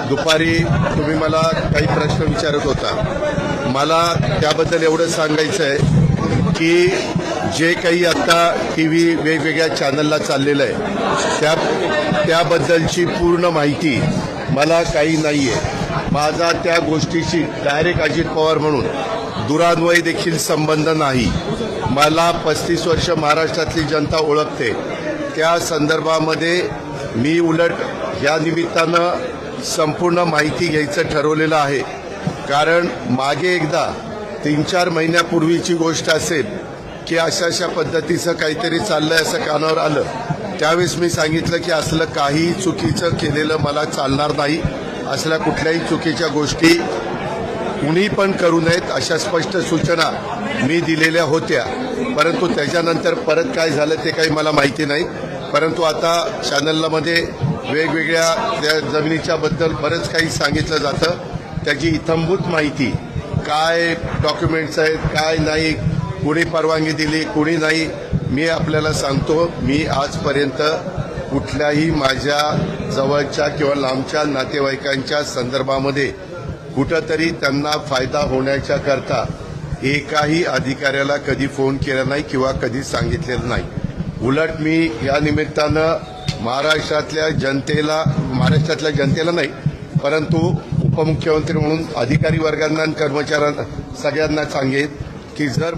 दुपारी तुम्ही मला काही प्रश्न विचारत होता। मला त्याबद्दल एवढं सांगायचं आहे की जे काही आता टीव्ही वेगवेगळ्या चॅनलला चाललेलं आहे त्याबद्दलची पूर्ण माहिती मला काही नाहीये। माझा त्या गोष्टीशी डायरेक्ट अजित पवार म्हणून दुरान्वयी देखील संबंध नाही। मला 35 वर्ष महाराष्ट्रातली जनता ओळखते। त्या संदर्भामध्ये मी उलट या निमित्तानं संपूर्ण माहिती घ्यायचं ठरवलेलं आहे। कारण मागे एकदा 3-4 महिन्यापूर्वीची गोष्ट असेल की अशा पद्धतीचं काहीतरी चाललंय असं कानावर आलं, त्यावेळेस मी सांगितलं की असलं काही चुकीचं केलेलं मला चालणार नाही। असल्या कुठल्याही चुकीच्या गोष्टी कुणी पण करू नयेत अशा स्पष्ट सूचना मी दिलेल्या होत्या। परंतु त्याच्यानंतर परत काय झालं ते काही मला माहिती नाही। परंतु आता चॅनलमध्ये वेगवेगळ्या त्या जमिनीच्या बद्दल बरंच काही सांगितलं जातं। त्याची इत्थंभूत माहिती काय डॉक्युमेंट्स आहेत काय नाही, कुणी परवानगी दिली कुणी नाही, मी आपल्याला सांगतो मी आजपर्यंत कुठल्याही माझ्या जवळच्या किंवा लांबच्या नातेवाईकांच्या संदर्भामध्ये कुठंतरी त्यांना फायदा होण्याच्या करता एकाही अधिकाऱ्याला कधी फोन केला नाही किंवा कधी सांगितलेलं नाही। उलट मी या निमित्तानं महाराष्ट्रातल्या जनतेला नाही परंतु उपमुख्यमंत्री म्हणून अधिकारी वर्गांना कर्मचाऱ्यांना सगळ्यांना सांगेन की जर